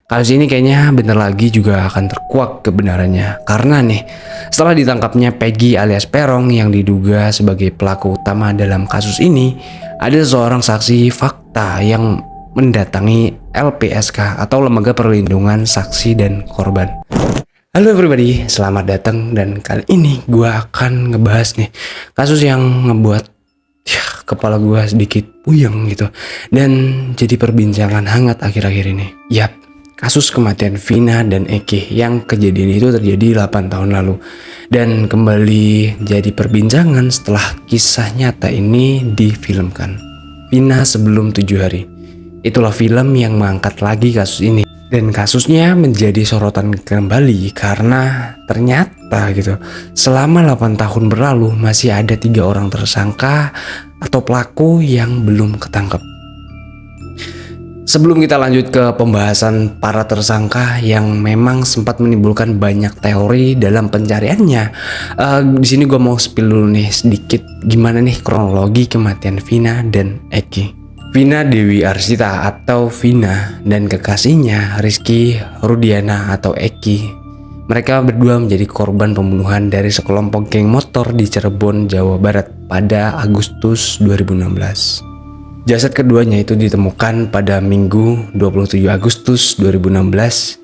Kasus ini kayaknya bentar lagi juga akan terkuak kebenarannya. Karena nih, setelah ditangkapnya Peggy alias Perong yang diduga sebagai pelaku utama dalam kasus ini, ada seorang saksi fakta yang mendatangi LPSK atau Lembaga Perlindungan Saksi dan Korban. Halo everybody, selamat datang, dan kali ini gue akan ngebahas nih kasus yang ngebuat kepala gue sedikit puyeng gitu dan jadi perbincangan hangat akhir-akhir ini. Yap, kasus kematian Vina dan Eki yang kejadian itu terjadi 8 tahun lalu dan kembali jadi perbincangan setelah kisah nyata ini difilmkan. Vina sebelum 7 hari. Itulah film yang mengangkat lagi kasus ini. Dan kasusnya menjadi sorotan kembali karena ternyata gitu selama 8 tahun berlalu masih ada 3 orang tersangka atau pelaku yang belum ketangkep. Sebelum kita lanjut ke pembahasan para tersangka yang memang sempat menimbulkan banyak teori dalam pencariannya, di sini gue mau spill dulu nih sedikit gimana nih kronologi kematian Vina dan Eki. Vina Dewi Arsita atau Vina dan kekasihnya Rizky Rudiana atau Eki. Mereka berdua menjadi korban pembunuhan dari sekelompok geng motor di Cirebon, Jawa Barat pada Agustus 2016. Jasad keduanya itu ditemukan pada Minggu 27 Agustus 2016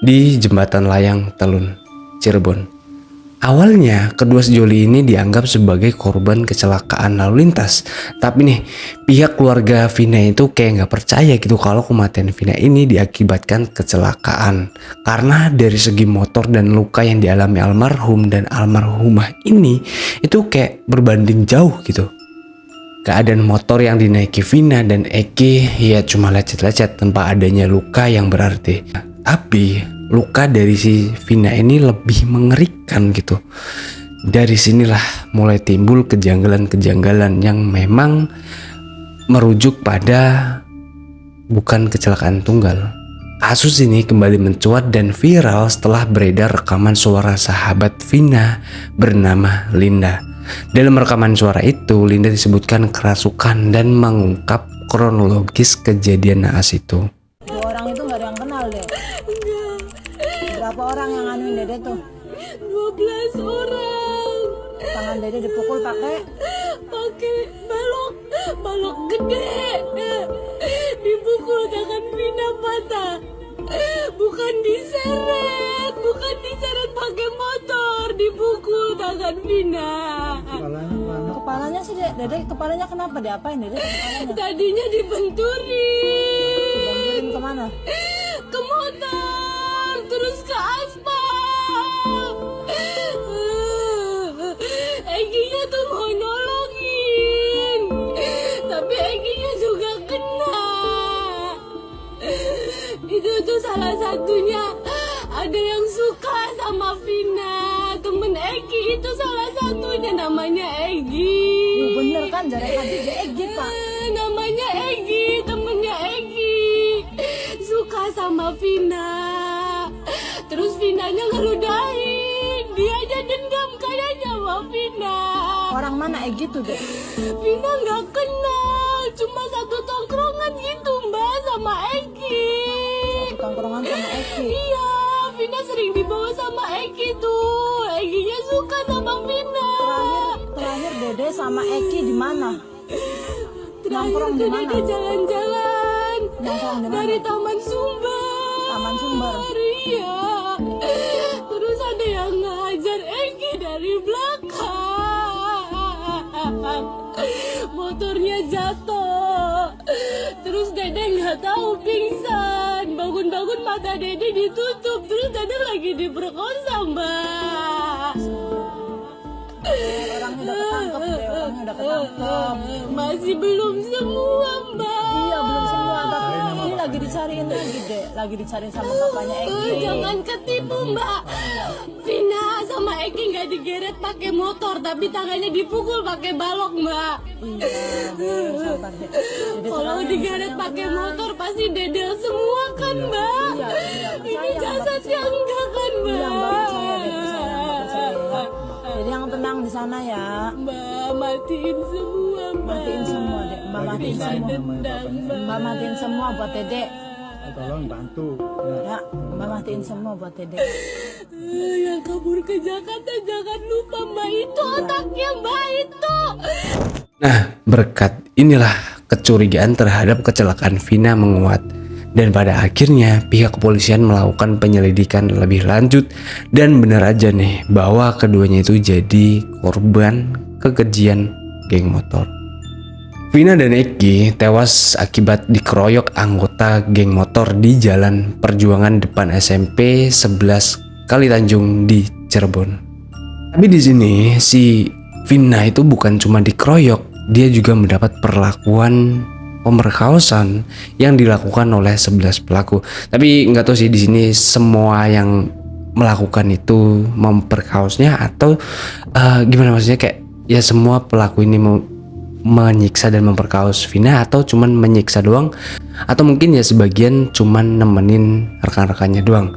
di Jembatan Layang Telun, Cirebon. Awalnya kedua sejoli ini dianggap sebagai korban kecelakaan lalu lintas. Tapi nih pihak keluarga Vina itu kayak nggak percaya gitu kalau kematian Vina ini diakibatkan kecelakaan. Karena dari segi motor dan luka yang dialami almarhum dan almarhumah ini itu kayak berbanding jauh gitu. Keadaan motor yang dinaiki Vina dan Eki ya cuma lecet-lecet tanpa adanya luka yang berarti. Tapi luka dari si Vina ini lebih mengerikan gitu. Dari sinilah mulai timbul kejanggalan-kejanggalan yang memang merujuk pada bukan kecelakaan tunggal. Kasus ini kembali mencuat dan viral setelah beredar rekaman suara sahabat Vina bernama Linda. Dalam rekaman suara itu, Linda disebutkan kerasukan dan mengungkap kronologis kejadian naas itu. Dua orang itu nggak ada yang kenal deh. Berapa orang yang nganuin Dede tuh? 12 orang. Tangan Dede dipukul pakai balok gede. Dipukul tangan Vina patah. Bukan diseret pakai motor, dipukul tangan Vina. kepalanya sih Dede kepalanya kenapa diapain Dede kepalanya? Tadinya dibenturin. Dibanturin kemana? Ke motor, terus ke aspal. Eginya tuh mau nolongin, tapi Eginya juga kena. Itu tuh salah satunya ada yang suka sama Vina. Temen Egi itu salah satunya namanya Egi. Bener kan jarak tadi Egi pak. Namanya Egi, temennya Egi. Suka sama Vina. Terus Vinanya ngeludahin. Dia aja dendam kayaknya sama Vina. Orang mana Egi tuh deh? Vina nggak kenal, cuma satu tongkrongan gitu mbak sama Egi. Tongkrongan sama Egi. Iya, Vina sering dibawa sama Egi tuh. Eginya suka sama Vina. Terakhir Dede sama Egi di mana? Terakhir Nongkrong di tuh mana? Dede jalan-jalan Nongkrong di mana? dari Taman Sumber. Taman Sumber. Iya. Terus ada yang ngajar Egi dari belakang. Motornya jatuh. Terus Dede nggak tahu pingsan. Bangun-bangun mata Dede ditutup. Terus Dede lagi diperkosa mbak. Orangnya udah ketangkep deh, orangnya udah ketangkep. Masih belum semua mbak. Iya belum semua, tapi ini lagi dicariin lagi deh, lagi dicariin sama bapaknya Egi. Jangan ketipu mbak. Vina sama Eki nggak digeret pakai motor, tapi tangannya dipukul pakai balok mbak. Iya, deh, sabar deh. Dede Kalau sekarang digeret yang pakai punya- motor pasti dedel semua kan mbak. Iya, Ini percaya, jasadnya enggak kan mbak. Iya mbak percaya deh, percaya mbak percaya. Jadi yang tenang di sana ya. Mbak matiin semua mbak. Matiin semua deh, mbak matiin semua. Dendam mbak. Mbak matiin semua buat Dede. tolong bantu. Ya, Mbak matiin semua buat Dede. Yang kabur ke Jakarta jangan lupa Mbak itu otaknya Mbak itu. Nah, berkat inilah kecurigaan terhadap kecelakaan Vina menguat. Dan pada akhirnya pihak kepolisian melakukan penyelidikan lebih lanjut. Dan benar aja nih bahwa keduanya itu jadi korban kekejian geng motor. Vina dan Egi tewas akibat dikeroyok anggota geng motor di Jalan Perjuangan depan SMP 11 Kali Tanjung di Cirebon. Tapi di sini si Vina itu bukan cuma dikeroyok, dia juga mendapat perlakuan pemerkosaan yang dilakukan oleh 11 pelaku. Tapi nggak tahu sih di sini semua yang melakukan itu memperkaosnya atau gimana, maksudnya kayak ya semua pelaku ini menyiksa dan memperkaos Vina atau cuman menyiksa doang, atau mungkin ya sebagian cuman nemenin rekan-rekannya doang.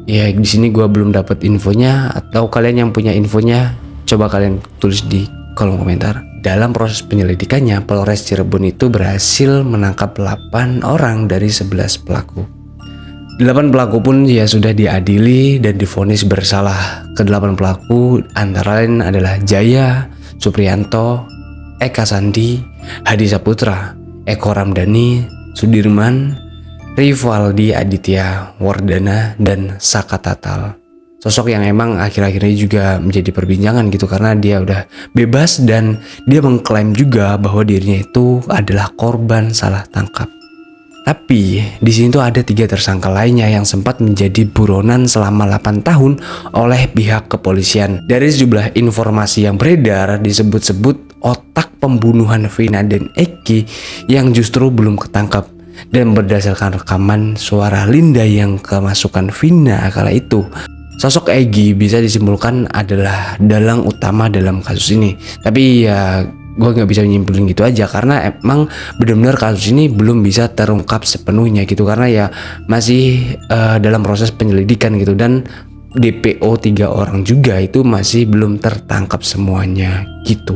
Ya di sini gua belum dapat infonya, atau kalian yang punya infonya coba kalian tulis di kolom komentar. Dalam proses penyelidikannya, Polres Cirebon itu berhasil menangkap 8 orang dari 11 pelaku. 8 pelaku pun ya sudah diadili dan divonis bersalah. Ke-8 pelaku antara lain adalah Jaya, Supriyanto, Eka Sandi, Hadi Saputra, Eko Ramdhani, Sudirman, Rivaldi Aditya Wardana, dan Saka Tatal. Sosok yang emang akhir-akhir ini juga menjadi perbincangan gitu karena dia udah bebas dan dia mengklaim juga bahwa dirinya itu adalah korban salah tangkap. Tapi di sini tuh ada 3 tersangka lainnya yang sempat menjadi buronan selama 8 tahun oleh pihak kepolisian. Dari sejumlah informasi yang beredar disebut-sebut otak pembunuhan Vina dan Eki yang justru belum ketangkap. Dan berdasarkan rekaman suara Linda yang kemasukan Vina kala itu, sosok Egi bisa disimpulkan adalah dalang utama dalam kasus ini. Tapi ya gue gak bisa nyimpulin gitu aja karena emang benar-benar kasus ini belum bisa terungkap sepenuhnya gitu, karena ya masih dalam proses penyelidikan gitu, dan DPO 3 orang juga itu masih belum tertangkap semuanya gitu.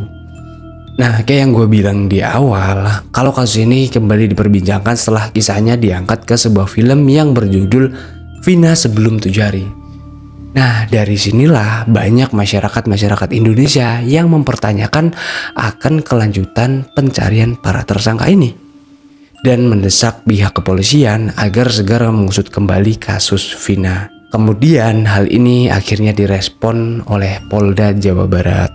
Nah, kayak yang gue bilang di awal, kalau kasus ini kembali diperbincangkan setelah kisahnya diangkat ke sebuah film yang berjudul Vina Sebelum 7 Hari. Nah, dari sinilah banyak masyarakat Indonesia yang mempertanyakan akan kelanjutan pencarian para tersangka ini dan mendesak pihak kepolisian agar segera mengusut kembali kasus Vina. Kemudian hal ini akhirnya direspon oleh Polda Jawa Barat.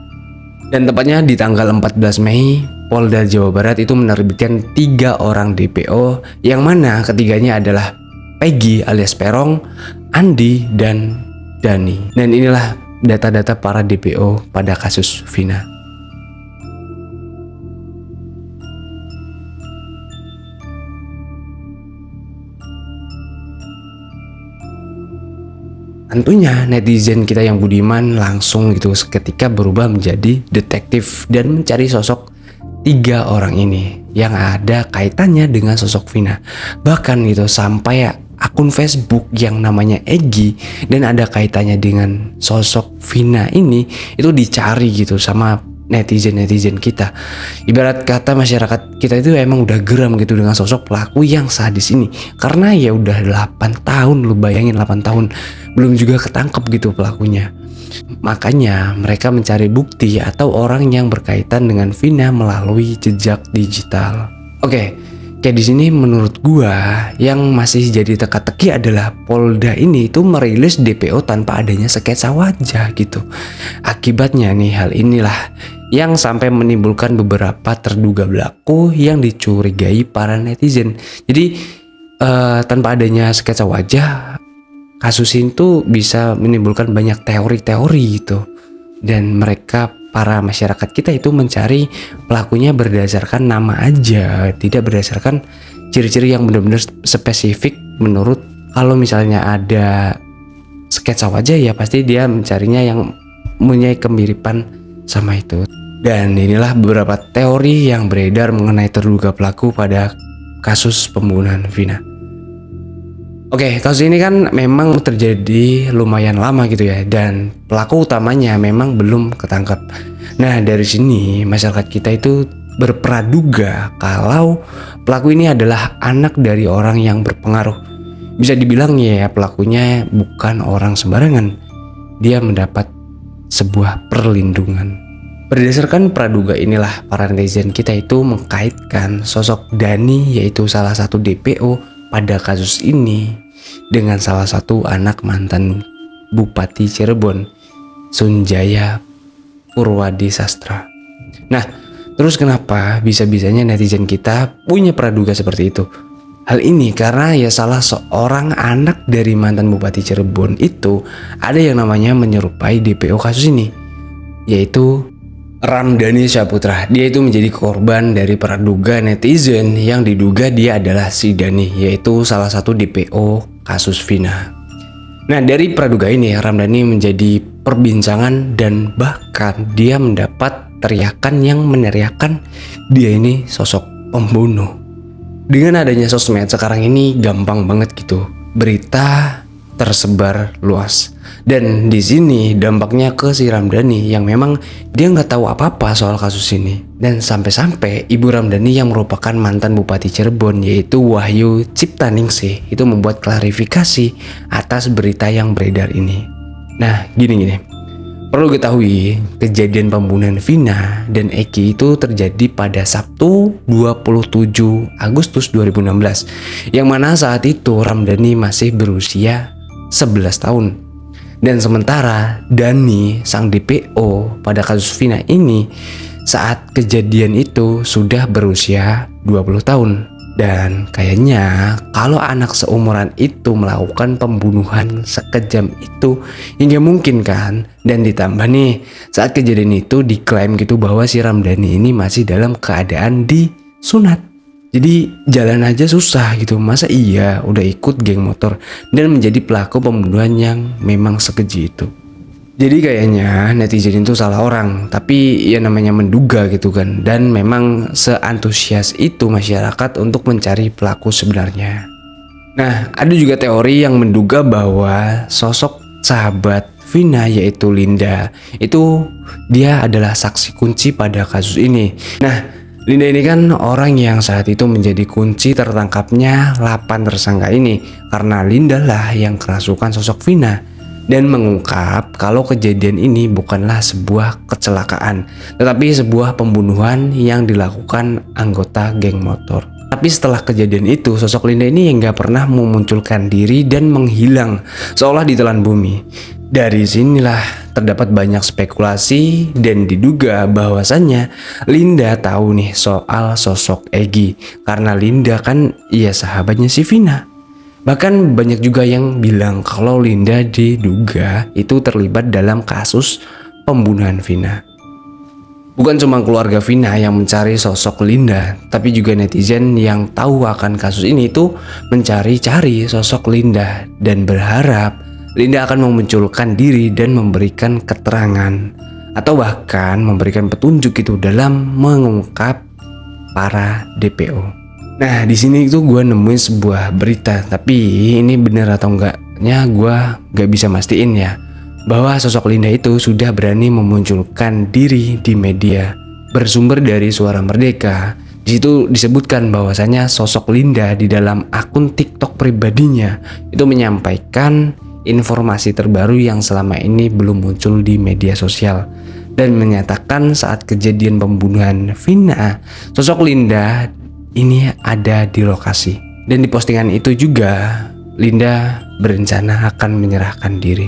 Dan tepatnya di tanggal 14 Mei, Polda Jawa Barat itu menerbitkan 3 orang DPO, yang mana ketiganya adalah Peggy alias Perong, Andi, dan Dani. Dan inilah data-data para DPO pada kasus Vina. Tentunya netizen kita yang budiman langsung gitu seketika berubah menjadi detektif dan mencari sosok 3 orang ini yang ada kaitannya dengan sosok Vina. Bahkan gitu sampai akun Facebook yang namanya Egi dan ada kaitannya dengan sosok Vina ini itu dicari gitu sama netizen kita. Ibarat kata masyarakat kita itu emang udah geram gitu dengan sosok pelaku yang sadis ini, karena ya udah 8 tahun, lu bayangin 8 tahun belum juga ketangkep gitu pelakunya. Makanya mereka mencari bukti atau orang yang berkaitan dengan Vina melalui jejak digital. Oke, kayak di sini menurut gua yang masih jadi teka-teki adalah Polda ini itu merilis DPO tanpa adanya sketsa wajah gitu. Akibatnya nih hal inilah yang sampai menimbulkan beberapa terduga pelaku yang dicurigai para netizen. Jadi tanpa adanya sketsa wajah, kasus ini tuh bisa menimbulkan banyak teori-teori gitu. Dan mereka, para masyarakat kita itu mencari pelakunya berdasarkan nama aja, tidak berdasarkan ciri-ciri yang benar-benar spesifik. Menurut kalau misalnya ada sketsa wajah ya pasti dia mencarinya yang mempunyai kemiripan sama itu. Dan inilah beberapa teori yang beredar mengenai terduga pelaku pada kasus pembunuhan Vina. Oke, kasus ini kan memang terjadi lumayan lama gitu ya, dan pelaku utamanya memang belum ketangkap. Nah, dari sini masyarakat kita itu berpraduga kalau pelaku ini adalah anak dari orang yang berpengaruh. Bisa dibilang ya pelakunya bukan orang sembarangan. Dia mendapat sebuah perlindungan. Berdasarkan praduga inilah para netizen kita itu mengkaitkan sosok Dani yaitu salah satu DPO pada kasus ini dengan salah satu anak mantan Bupati Cirebon, Sunjaya Purwadi Sastra. Nah, terus kenapa bisa-bisanya netizen kita punya praduga seperti itu? Hal ini karena ya salah seorang anak dari mantan Bupati Cirebon itu ada yang namanya menyerupai DPO kasus ini, yaitu Ramdhani Syaputra. Dia itu menjadi korban dari praduga netizen yang diduga dia adalah si Dani, yaitu salah satu DPO kasus Vina. Nah, dari praduga ini Ramdhani menjadi perbincangan dan bahkan dia mendapat teriakan yang meneriakan dia ini sosok pembunuh. Dengan adanya sosmed sekarang ini gampang banget gitu berita tersebar luas. Dan di sini dampaknya ke si Ramdhani yang memang dia nggak tahu apa-apa soal kasus ini. Dan sampai-sampai Ibu Ramdhani yang merupakan mantan Bupati Cirebon yaitu Wahyu Ciptaningsih itu membuat klarifikasi atas berita yang beredar ini. Nah, gini. Perlu ketahui, kejadian pembunuhan Vina dan Eki itu terjadi pada Sabtu 27 Agustus 2016. Yang mana saat itu Ramdhani masih berusia 11 tahun. Dan sementara Dani, sang DPO pada kasus Vina ini saat kejadian itu sudah berusia 20 tahun. Dan kayaknya kalau anak seumuran itu melakukan pembunuhan sekejam itu hingga mungkin kan. Dan ditambah nih saat kejadian itu diklaim gitu bahwa si Ramdhani ini masih dalam keadaan disunat. Jadi jalan aja susah gitu, masa iya udah ikut geng motor dan menjadi pelaku pembunuhan yang memang sekeji itu. Jadi kayaknya netizen itu salah orang, tapi ya namanya menduga gitu kan. Dan memang seantusias itu masyarakat untuk mencari pelaku sebenarnya. Nah, ada juga teori yang menduga bahwa sosok sahabat Vina yaitu Linda itu dia adalah saksi kunci pada kasus ini. Nah, Linda ini kan orang yang saat itu menjadi kunci tertangkapnya 8 tersangka ini karena Linda lah yang kerasukan sosok Vina dan mengungkap kalau kejadian ini bukanlah sebuah kecelakaan tetapi sebuah pembunuhan yang dilakukan anggota geng motor. Tapi setelah kejadian itu sosok Linda ini yang gak pernah memunculkan diri dan menghilang seolah ditelan bumi. Dari sinilah terdapat banyak spekulasi dan diduga bahwasannya Linda tahu nih soal sosok Egi karena Linda kan iya sahabatnya si Vina. Bahkan banyak juga yang bilang kalau Linda diduga itu terlibat dalam kasus pembunuhan Vina. Bukan cuma keluarga Vina yang mencari sosok Linda, tapi juga netizen yang tahu akan kasus ini tuh mencari-cari sosok Linda dan berharap Linda akan memunculkan diri dan memberikan keterangan atau bahkan memberikan petunjuk itu dalam mengungkap para DPO. Nah, di sini itu gue nemuin sebuah berita, tapi ini benar atau enggaknya gue gak bisa mastiin ya, bahwa sosok Linda itu sudah berani memunculkan diri di media. Bersumber dari Suara Merdeka, di situ disebutkan bahwasanya sosok Linda di dalam akun TikTok pribadinya itu menyampaikan informasi terbaru yang selama ini belum muncul di media sosial dan menyatakan saat kejadian pembunuhan Vina, sosok Linda ini ada di lokasi. Dan di postingan itu juga Linda berencana akan menyerahkan diri.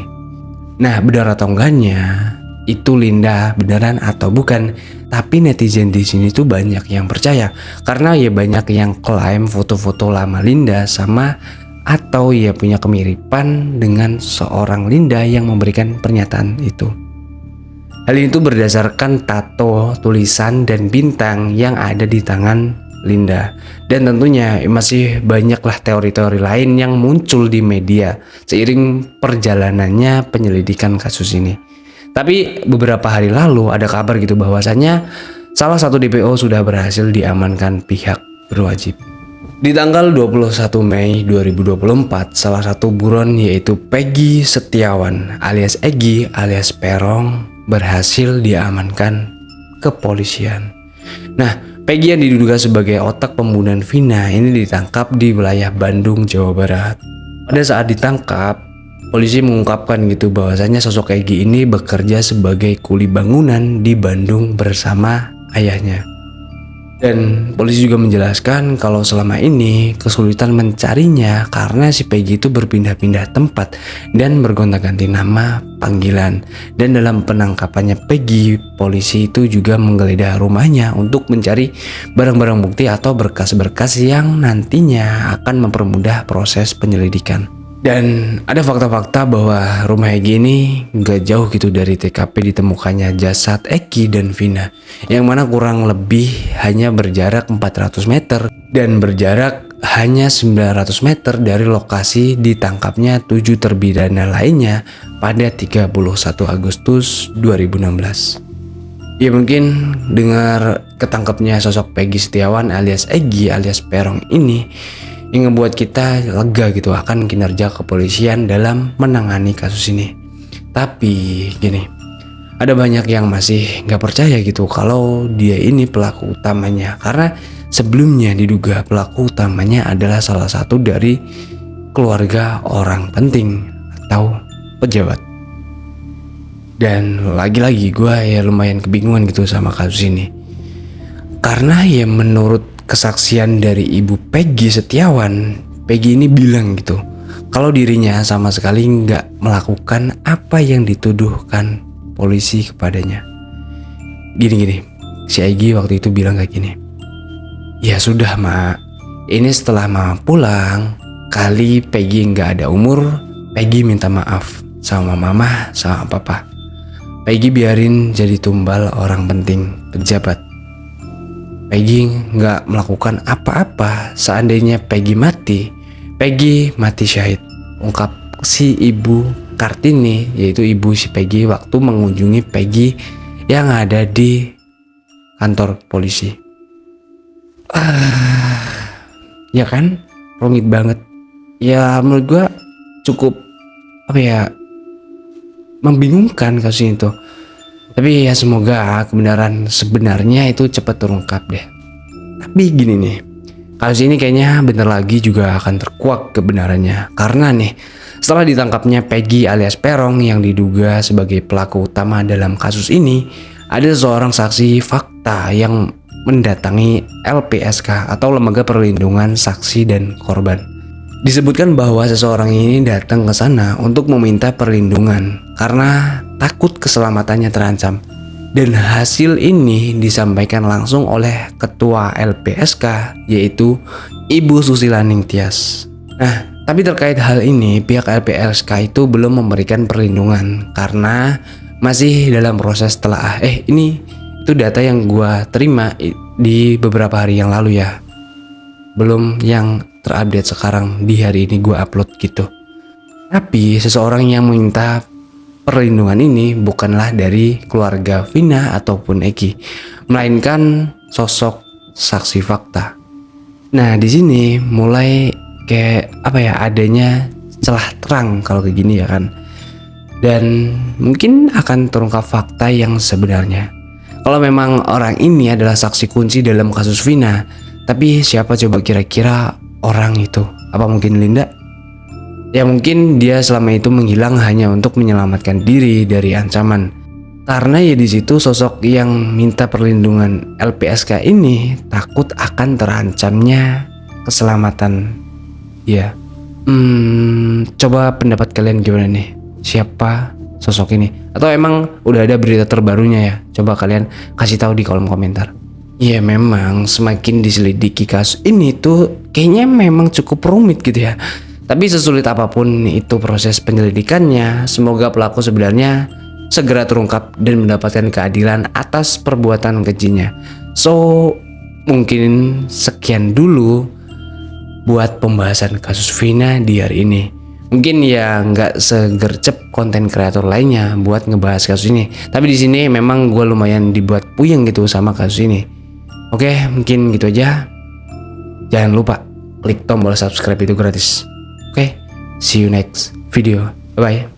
Nah, benar atau enggaknya itu Linda beneran atau bukan, tapi netizen di sini tuh banyak yang percaya karena ya banyak yang klaim foto-foto lama Linda sama atau ia punya kemiripan dengan seorang Linda yang memberikan pernyataan itu. Hal itu berdasarkan tato, tulisan, dan bintang yang ada di tangan Linda. Dan tentunya masih banyaklah teori-teori lain yang muncul di media seiring perjalanannya penyelidikan kasus ini. Tapi beberapa hari lalu ada kabar gitu bahwasanya salah satu DPO sudah berhasil diamankan pihak berwajib. Di tanggal 21 Mei 2024, salah satu buron yaitu Peggy Setiawan alias Egi alias Perong berhasil diamankan kepolisian. Nah, Peggy yang diduga sebagai otak pembunuhan Vina ini ditangkap di wilayah Bandung, Jawa Barat. Pada saat ditangkap, polisi mengungkapkan gitu bahwasanya sosok Egy ini bekerja sebagai kuli bangunan di Bandung bersama ayahnya. Dan polisi juga menjelaskan kalau selama ini kesulitan mencarinya karena si Peggy itu berpindah-pindah tempat dan bergonta-ganti nama panggilan. Dan dalam penangkapannya Peggy, polisi itu juga menggeledah rumahnya untuk mencari barang-barang bukti atau berkas-berkas yang nantinya akan mempermudah proses penyelidikan. Dan ada fakta-fakta bahwa rumah Egy ini gak jauh gitu dari TKP ditemukannya jasad Egy dan Vina, yang mana kurang lebih hanya berjarak 400 meter dan berjarak hanya 900 meter dari lokasi ditangkapnya 7 terpidana lainnya pada 31 Agustus 2016. Ya mungkin dengar ketangkapnya sosok Peggy Setiawan alias Egy alias Peron ini yang ngebuat kita lega gitu akan kinerja kepolisian dalam menangani kasus ini. Tapi gini, ada banyak yang masih nggak percaya gitu kalau dia ini pelaku utamanya, karena sebelumnya diduga pelaku utamanya adalah salah satu dari keluarga orang penting atau pejabat. Dan lagi-lagi gue ya lumayan kebingungan gitu sama kasus ini, karena ya menurut kesaksian dari ibu Peggy Setiawan, Peggy ini bilang gitu kalau dirinya sama sekali nggak melakukan apa yang dituduhkan polisi kepadanya. Gini, si Egy waktu itu bilang kayak gini, ya sudah mak, ini setelah mama pulang, kali Peggy nggak ada umur, Peggy minta maaf sama mama sama papa. Peggy biarin jadi tumbal orang penting, pejabat. Peggy nggak melakukan apa-apa. Seandainya Peggy mati syahid, ungkap si ibu Kartini, yaitu ibu si Peggy waktu mengunjungi Peggy yang ada di kantor polisi. Ya kan, rumit banget. Ya menurut gua cukup membingungkan kasus itu. Tapi ya semoga kebenaran sebenarnya itu cepat terungkap deh. Tapi gini nih, kasus ini kayaknya bentar lagi juga akan terkuak kebenarannya. Karena nih, setelah ditangkapnya Peggy alias Peron yang diduga sebagai pelaku utama dalam kasus ini, ada seorang saksi fakta yang mendatangi LPSK atau Lembaga Perlindungan Saksi dan Korban. Disebutkan bahwa seseorang ini datang ke sana untuk meminta perlindungan karena takut keselamatannya terancam. Dan hasil ini disampaikan langsung oleh Ketua LPSK, yaitu Ibu Susilaning Tias. Nah, tapi terkait hal ini pihak LPSK itu belum memberikan perlindungan karena masih dalam proses telaah. Ini itu data yang gua terima di beberapa hari yang lalu ya, belum yang terupdate sekarang di hari ini gue upload gitu. Tapi seseorang yang meminta perlindungan ini bukanlah dari keluarga Vina ataupun Egy, melainkan sosok saksi fakta. Nah di sini mulai kayak adanya celah terang kalau kayak gini ya kan. Dan mungkin akan terungkap fakta yang sebenarnya. Kalau memang orang ini adalah saksi kunci dalam kasus Vina, tapi siapa coba kira-kira orang itu? Apa mungkin Linda? Ya mungkin dia selama itu menghilang hanya untuk menyelamatkan diri dari ancaman. Karena ya di situ sosok yang minta perlindungan LPSK ini takut akan terancamnya keselamatan. Ya, coba pendapat kalian gimana nih? Siapa sosok ini? Atau emang udah ada berita terbarunya ya? Coba kalian kasih tahu di kolom komentar. Ya memang semakin diselidiki kasus ini tuh kayaknya memang cukup rumit gitu ya. Tapi sesulit apapun itu proses penyelidikannya, semoga pelaku sebenarnya segera terungkap dan mendapatkan keadilan atas perbuatan kejinya. So mungkin sekian dulu buat pembahasan kasus Vina di hari ini. Mungkin ya nggak segercep konten kreator lainnya buat ngebahas kasus ini. Tapi di sini memang gue lumayan dibuat puyeng gitu sama kasus ini. Oke, mungkin gitu aja. Jangan lupa klik tombol subscribe, itu gratis. Oke, see you next video. Bye bye.